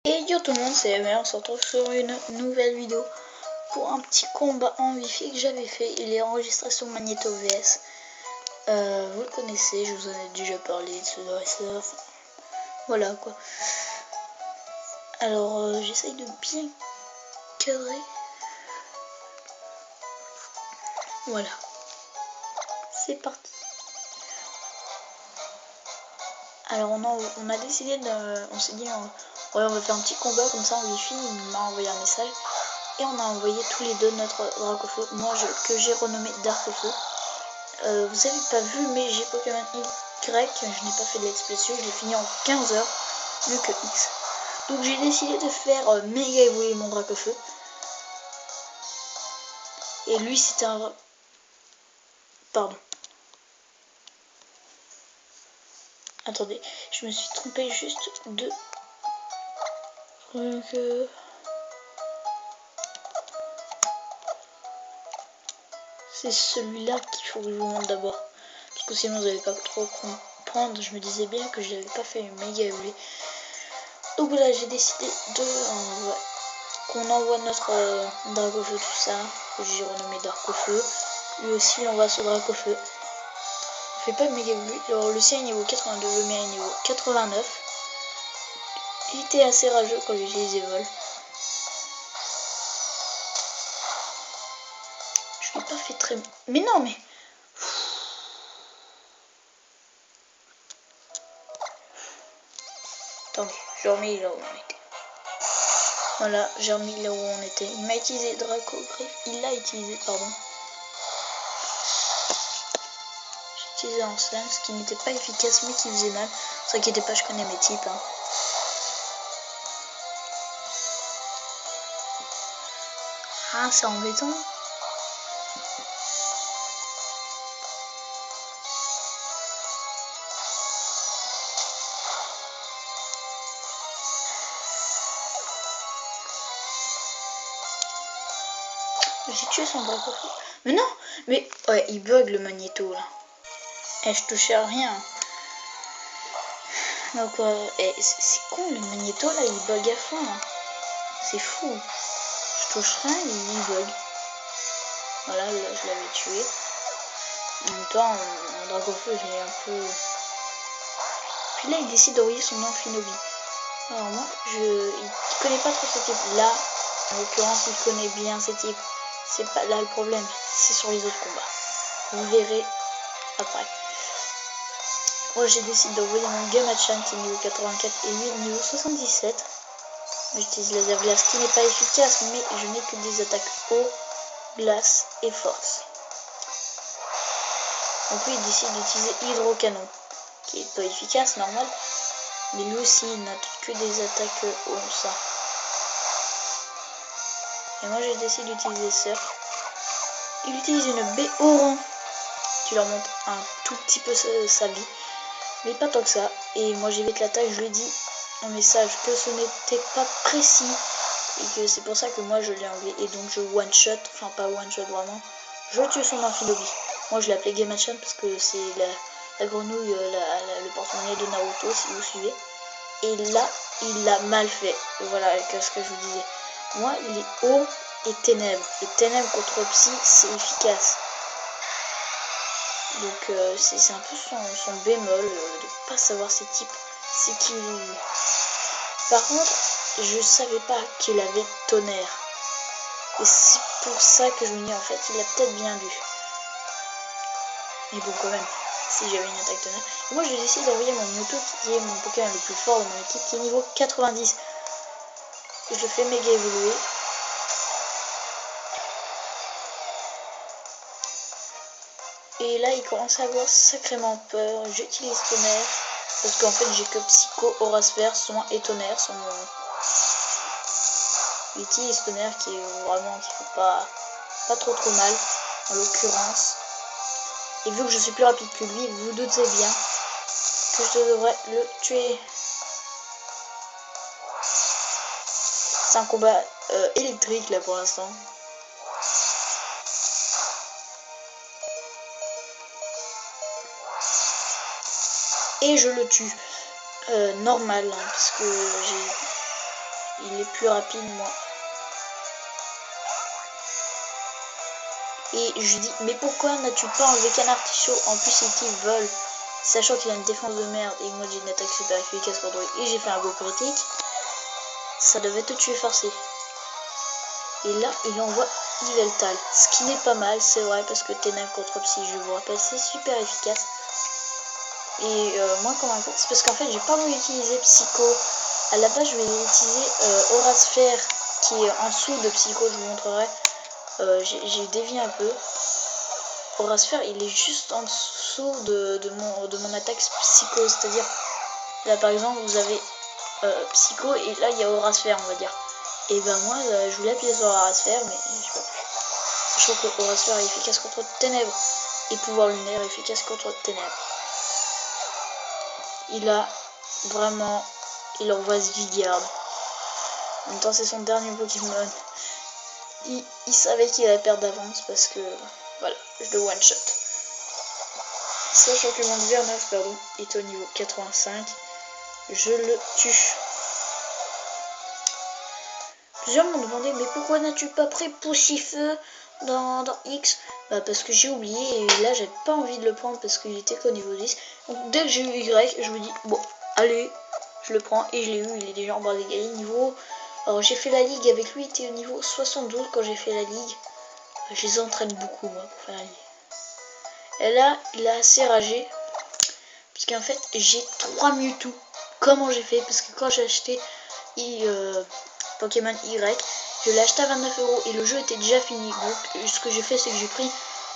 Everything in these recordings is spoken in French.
Et yo tout le monde, c'est Emer, on se retrouve sur une nouvelle vidéo pour un petit combat en wifi que j'avais fait. Il est enregistré sur Magneto VS. Vous le connaissez, je vous en ai déjà parlé de ce dresseur. Enfin, voilà quoi. Alors j'essaye de bien cadrer. Voilà. C'est parti. Alors on a décidé on s'est dit ouais, on va faire un petit combat comme ça en wifi. Il m'a envoyé un message. Et on a envoyé tous les deux notre Dracofeu. Moi que j'ai renommé Darkfeu. Vous avez pas vu, mais j'ai Pokémon Y. Je n'ai pas fait de let's play dessus. Je l'ai fini en 15 heures. Mieux que X. Donc j'ai décidé de faire méga évoluer mon Dracofeu. Et lui c'était un... Pardon. Attendez, je me suis trompé juste de... C'est celui-là qu'il faut que je vous montre d'abord. Parce que sinon vous n'allez pas trop comprendre. Je me disais bien que je n'avais pas fait une méga évoluer. Donc voilà, j'ai décidé de qu'on envoie notre Dracofeu, tout ça, que j'ai renommé Darkofeu. Lui aussi, on va sur Dracofeu. On fait pas de méga évolué. Alors le sien est niveau 82, le mien est niveau 89. Il était assez rageux quand j'ai utilisé vol. Je l'ai pas fait très... Mais non, mais... Attendez, j'ai remis là où on était. Voilà, j'ai remis là où on était. Il m'a utilisé Draco Griffe. Il l'a utilisé, pardon. J'ai utilisé en slam, ce qui n'était pas efficace mais qui faisait mal. Ne vous inquiétez pas, je connais mes types. Hein. Ah, c'est embêtant. J'ai tué son Dracofeu. Mais non. Mais ouais, il bug le magnéto là. Et je touchais à rien. Donc c'est con le magnéto là, il bug à fond. C'est fou. Je touche rien, il bug. Voilà, là je l'avais tué. En même temps, mon Dracofeu il est un peu... Puis là il décide d'envoyer son Amphinobi. Alors moi, il connaît pas trop ce type. Là, en l'occurrence, il connaît bien ce type. C'est pas là le problème, c'est sur les autres combats. Vous verrez après. Moi j'ai décidé d'envoyer mon Gamachan qui est niveau 84 et lui niveau 77. J'utilise laser glace qui n'est pas efficace, mais je n'ai que des attaques eau, glace et force. Donc lui il décide d'utiliser hydrocanon, qui est pas efficace, normal. Mais lui aussi il n'a que des attaques eau, ça. Et moi j'ai décidé d'utiliser Surf. Il utilise une baie orange qui leur montre un tout petit peu sa vie, mais pas tant que ça. Et moi j'évite l'attaque, je lui dis en message que ce n'était pas précis et que c'est pour ça que moi je l'ai enlevé. Et donc je one shot, enfin pas one shot vraiment, je tue son Amphinobi. Moi je l'ai appelé Gamachan parce que c'est la grenouille, le porte-monnaie de Naruto si vous suivez. Et là il l'a mal fait. Et voilà ce que je vous disais. Moi il est eau et ténèbres. Et ténèbres contre psy c'est efficace. Donc c'est un peu son bémol de pas savoir ses types. C'est qu'il... Par contre, je savais pas qu'il avait tonnerre. Et c'est pour ça que je me dis en fait, il a peut-être bien dû. Mais bon quand même, si j'avais une attaque tonnerre. Et moi j'ai décidé d'envoyer mon Mewtwo qui est mon Pokémon le plus fort de mon équipe, qui est niveau 90. Et je le fais méga évoluer. Et là il commence à avoir sacrément peur. J'utilise tonnerre. Parce qu'en fait j'ai que Psycho, Aura Sphère, Soin et Tonnerre sur mon... J'utilise Tonnerre qui est vraiment qui fait pas trop mal en l'occurrence. Et vu que je suis plus rapide que lui, vous doutez bien que je devrais le tuer. C'est un combat électrique là pour l'instant. Et je le tue. Normal, hein, parce que j'ai... il est plus rapide moi. Et je lui dis mais pourquoi n'as-tu pas enlevé Canard Tichot? En plus il vole, sachant qu'il a une défense de merde et moi j'ai une attaque super efficace contre lui et j'ai fait un go critique. Ça devait te tuer forcé. Et là il envoie Yveltal, ce qui n'est pas mal, c'est vrai, parce que Ténèbres contre Psy, je vous rappelle, c'est super efficace. Et moi convaincu, c'est parce qu'en fait j'ai pas voulu utiliser Psycho. À la base je vais utiliser Aura Sphère qui est en dessous de Psycho, je vous montrerai. J'ai dévié un peu. Aura Sphère il est juste en dessous de mon attaque Psycho, c'est-à-dire là par exemple vous avez Psycho et là il y a Aura Sphère on va dire. Et ben moi je voulais appuyer sur Aura Sphère mais je sais pas. Sachant que Aura Sphère est efficace contre Ténèbres et Pouvoir Lunaire est efficace contre Ténèbres. Il a vraiment, il envoie Zygarde. En même temps c'est son dernier Pokémon. Il savait qu'il allait perdre d'avance parce que voilà, je le one shot. Sachant que mon Verneuf pardon est au niveau 85, je le tue. Plusieurs m'ont demandé mais pourquoi n'as-tu pas pris Poussifeu dans X? Bah parce que j'ai oublié et là j'avais pas envie de le prendre parce qu'il était qu'au niveau 10. Donc dès que j'ai eu Y, je me dis bon allez, je le prends et je l'ai eu, il est déjà en bas d'égal niveau. Alors j'ai fait la ligue avec lui, il était au niveau 72 quand j'ai fait la ligue. Je les entraîne beaucoup moi pour faire la ligue. Et là il a assez ragé parce qu'en fait j'ai 3 Mewtwo. Comment j'ai fait? Parce que quand j'ai acheté Pokémon Y, je l'ai acheté à 29 € et le jeu était déjà fini. Donc ce que j'ai fait c'est que j'ai pris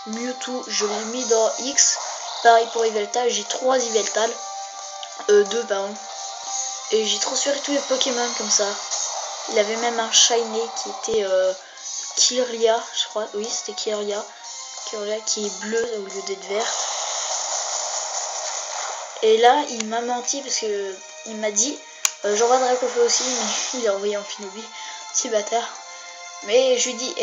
Mewtwo, je l'ai mis dans X. Pareil pour Yveltal, j'ai 3 Yveltal. 2 pardon. Et j'ai transféré tous les Pokémon comme ça. Il avait même un Shiny qui était Kirlia, je crois. Oui c'était Kirlia. Kirlia qui est bleu au lieu d'être vert. Et là il m'a menti parce que il m'a dit j'envoie Dracofeu aussi, mais il a envoyé en Pinobi, petit bâtard. Mais je lui dis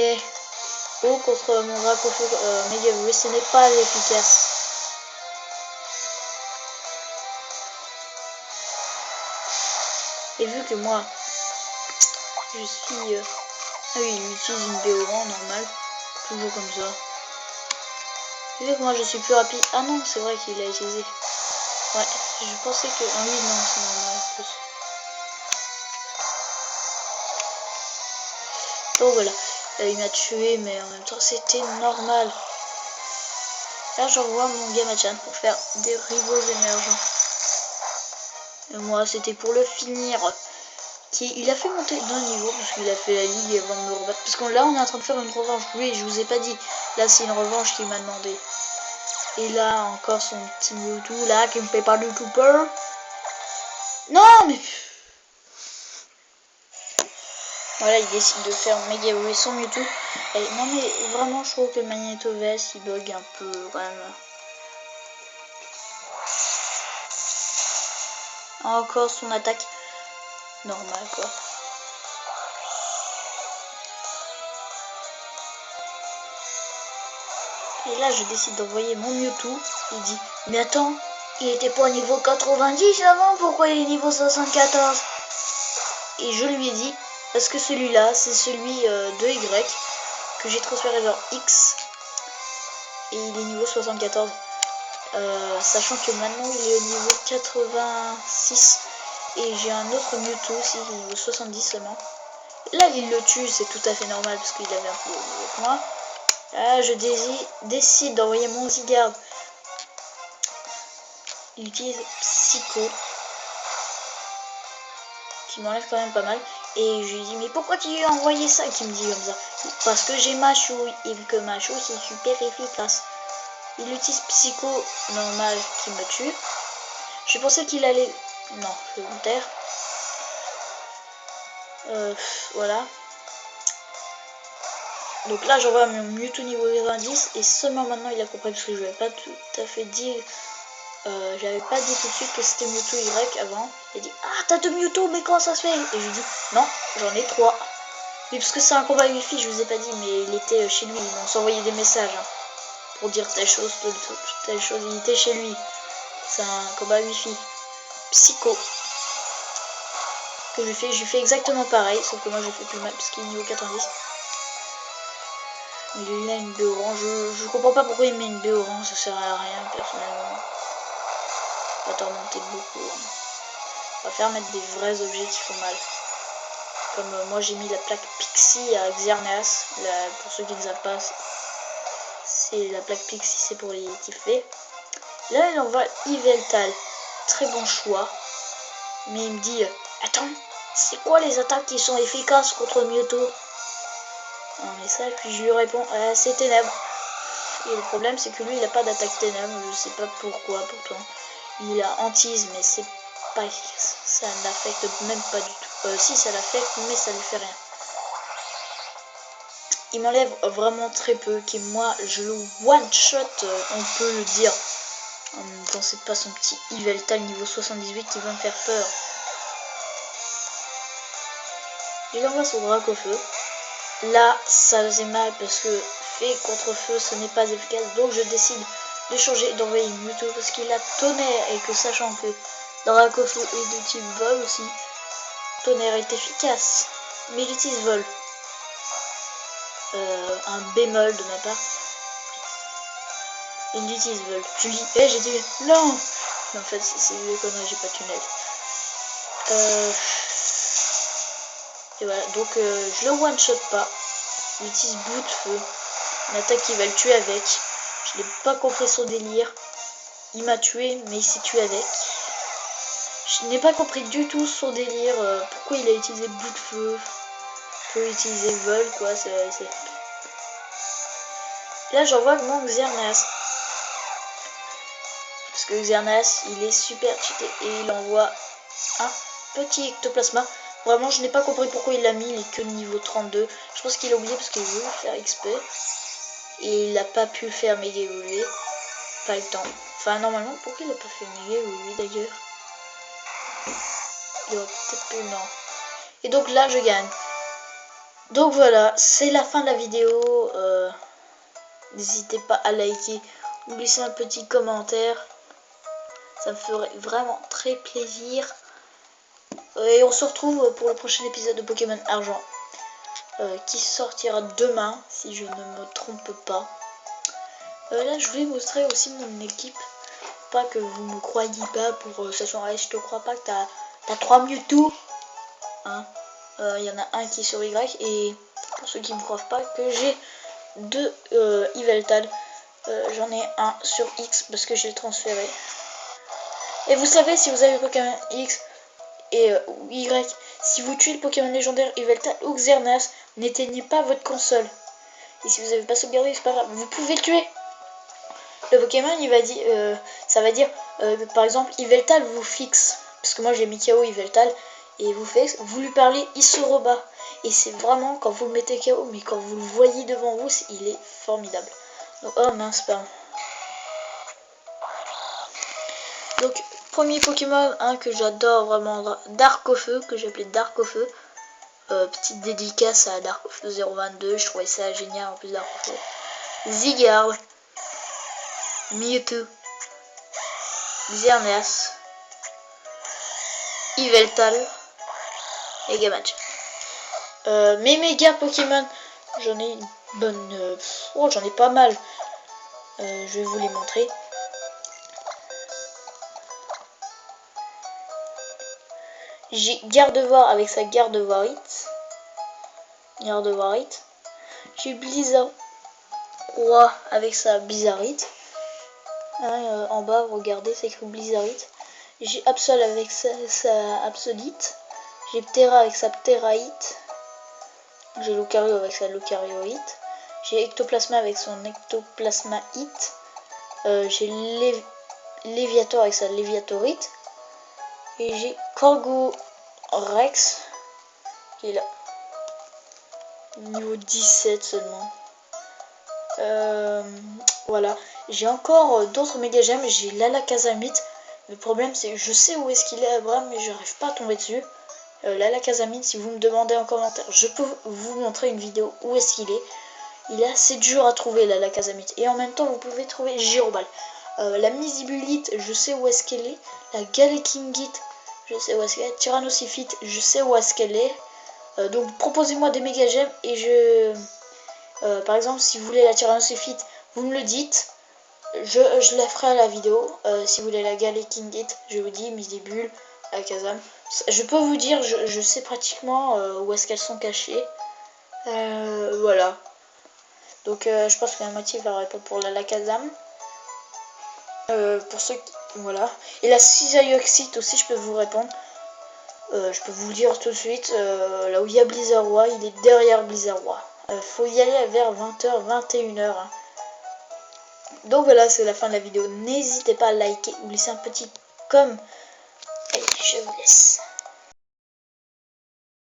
oh contre mon Dracofeu Mega Evolué, ce n'est pas efficace. Et vu que moi je suis ah oui, il utilise une Béoran normale, toujours comme ça. Et vu que moi je suis plus rapide. Ah non, c'est vrai qu'il a utilisé. Ouais, je pensais que. Ah oui, non, c'est normal en plus. Donc voilà, il m'a tué, mais en même temps c'était normal. Là j'envoie mon Gamachan pour faire des rivaux émergents. Et moi c'était pour le finir. Il a fait monter d'un niveau parce qu'il a fait la ligue avant de me rebattre. Parce que là on est en train de faire une revanche. Oui, je vous ai pas dit. Là c'est une revanche qu'il m'a demandé. Et là encore son petit Mewtwo là qui me fait pas du tout peur. Non mais... Voilà, il décide de faire Mega Evolué sans Mewtwo. Et non mais vraiment je trouve que Magneto VS il bug un peu quand même. Encore son attaque normale quoi. Et là je décide d'envoyer mon Mewtwo. Il dit mais attends, il était pas au niveau 90 avant, pourquoi il est niveau 74? Et je lui ai dit parce que celui-là c'est celui de Y que j'ai transféré vers X. Et il est niveau 74. Sachant que maintenant il est au niveau 86. Et j'ai un autre Mewtwo aussi, il est niveau 70 seulement. Là il le tue, c'est tout à fait normal parce qu'il avait un peu mieux que moi. Là je décide d'envoyer mon Zygarde. Il utilise Psycho. Qui m'enlève quand même pas mal. Et je lui dis mais pourquoi tu lui as envoyé ça? Qui me dit comme ça. Parce que j'ai Machouille. Et vu que Machouille c'est super efficace. Il utilise Psycho normal qui me tue. Je pensais qu'il allait... Non, je vais me taire. Voilà. Donc là j'envoie mon Mewtwo niveau 90 et seulement maintenant il a compris parce que je n'avais pas tout à fait dit. J'avais pas dit tout de suite que c'était Mewtwo Y avant. Il a dit ah t'as 2 Mewtwo mais comment ça se fait? Et je lui dis non j'en ai 3. Oui parce que c'est un combat wifi je vous ai pas dit mais il était chez lui. On s'envoyait des messages hein, pour dire telle chose, il était chez lui. C'est un combat wifi. Psycho. que j'ai fait exactement pareil, sauf que moi j'ai fait plus mal parce qu'il est niveau 90. Il a une baie orange, je comprends pas pourquoi il met une baie orange, ça sert à rien personnellement. On va t'en monter beaucoup. Hein. On va faire mettre des vrais objets qui font mal. Comme moi j'ai mis la plaque Pixie à Xerneas, pour ceux qui ne savent pas, c'est la plaque Pixie, c'est pour les kiffer. Là il envoie Yveltal, très bon choix, mais il me dit attends, c'est quoi les attaques qui sont efficaces contre Mewtwo? Un message, puis je lui réponds c'est Ténèbres. Et le problème c'est que lui il a pas d'attaque Ténèbres, je sais pas pourquoi pourtant. Il a Antise mais c'est pas efficace, ça n'affecte même pas du tout. Si ça l'affecte mais ça lui fait rien. Il m'enlève vraiment très peu, qui moi je le one shot, on peut le dire. En même temps c'est pas son petit Yveltal niveau 78 qui va me faire peur. Il envoie son Dracofeu. Là ça faisait mal parce que fait contre feu ce n'est pas efficace, donc je décide de changer d'envoyer Mewtwo parce qu'il a tonnerre et que sachant que Dracofeu est de type vol aussi, tonnerre est efficace, mais il utilise vol. Un bémol de ma part. Il utilise vol. Je lui dis, j'ai dit non. Mais en fait c'est des conneries, j'ai pas de tunnel. Et voilà, donc je le one shot pas. Il utilise bout de feu. Une attaque qui va le tuer avec. Je n'ai pas compris son délire. Il m'a tué, mais il s'est tué avec. Je n'ai pas compris du tout son délire. Pourquoi il a utilisé bout de feu. Pourquoi utiliser vol, quoi. C'est... Là, j'envoie mon Xerneas. Parce que Xerneas, il est super cheaté. Et il envoie un petit ectoplasma. Vraiment, je n'ai pas compris pourquoi il l'a mis. Il est que niveau 32. Je pense qu'il a oublié parce qu'il veut faire XP. Et il n'a pas pu faire méga évoluer. Pas le temps. Enfin, normalement, pourquoi il n'a pas fait méga évoluer d'ailleurs? Il aurait peut-être pu, non. Et donc là, je gagne. Donc voilà, c'est la fin de la vidéo. N'hésitez pas à liker ou laisser un petit commentaire. Ça me ferait vraiment très plaisir. Et on se retrouve pour le prochain épisode de Pokémon Argent. Qui sortira demain, si je ne me trompe pas. Là, je voulais montrer aussi mon équipe. Pas que vous me croyez pas pour sachant, je te crois pas que t'as 3 Mewtwo. Hein, y en a un qui est sur Y. Et pour ceux qui me croient pas, que j'ai 2 Yveltal. J'en ai un sur X parce que j'ai transféré. Et vous savez, si vous avez Pokémon X et Y, si vous tuez le Pokémon légendaire Yveltal ou Xerneas, n'éteignez pas votre console. Et si vous n'avez pas sauvegardé, c'est pas grave, vous pouvez le tuer. Le Pokémon, il va dire, ça va dire, par exemple, Yveltal vous fixe. Parce que moi j'ai mis KO Yveltal. Et vous lui parlez, il se rebat. Et c'est vraiment, quand vous le mettez KO, mais quand vous le voyez devant vous, il est formidable. Donc, oh mince, pardon. Donc, premier Pokémon que j'adore vraiment, Darkofeu, que j'ai appelé Darkofeu. Petite dédicace à Darkofeu 022, je trouvais ça génial en plus Darkofeu. Zygarde, Mewtwo, Xerneas, Yveltal et Gamache. Mes méga Pokémon, j'en ai une bonne... oh, j'en ai pas mal. Je vais vous les montrer. J'ai Gardevoir avec sa Gardevoirite. J'ai Blizzard Roi avec sa Blizzarite. Hein, en bas, regardez, c'est écrit Blizzarite. J'ai Absol avec sa Absolite. J'ai Ptera avec sa Pteraite. J'ai Lucario avec sa Lucarioite. J'ai Ectoplasma avec son Ectoplasmaite. J'ai Léviator avec sa Léviatorite. Et j'ai Corgorex qui est là. Niveau 17 seulement. Voilà. J'ai encore d'autres méga gemmes. J'ai l'Alakazamite. Le problème c'est que je sais où est-ce qu'il est Abraham, mais j'arrive pas à tomber dessus. L'Alakazamite, si vous me demandez en commentaire, je peux vous montrer une vidéo où est-ce qu'il est. Il est assez dur à trouver l'Alakazamite. Et en même temps vous pouvez trouver Girobal. La Misibulite, je sais où est-ce qu'elle est. La Galekingite, je sais où est-ce qu'elle est. Tyrannocyphite, je sais où est-ce qu'elle est. Donc proposez-moi des méga gemmes et par exemple, si vous voulez la Tyrannocyphite, vous me le dites. Je la ferai à la vidéo. Si vous voulez la Galekingite, je vous dis, mise des bulles, la Kazam. Je peux vous dire, je sais pratiquement où est-ce qu'elles sont cachées. Voilà. Donc je pense que la moitié va répondre pour la Lakazam. Pour ceux qui... Voilà. Et la Cisaioxite aussi, je peux vous répondre. Je peux vous le dire tout de suite. Là où il y a Blizzard, il est derrière Blizzard. Faut y aller vers 20h, 21h. Hein. Donc voilà, c'est la fin de la vidéo. N'hésitez pas à liker ou laisser un petit comme. Allez, je vous laisse.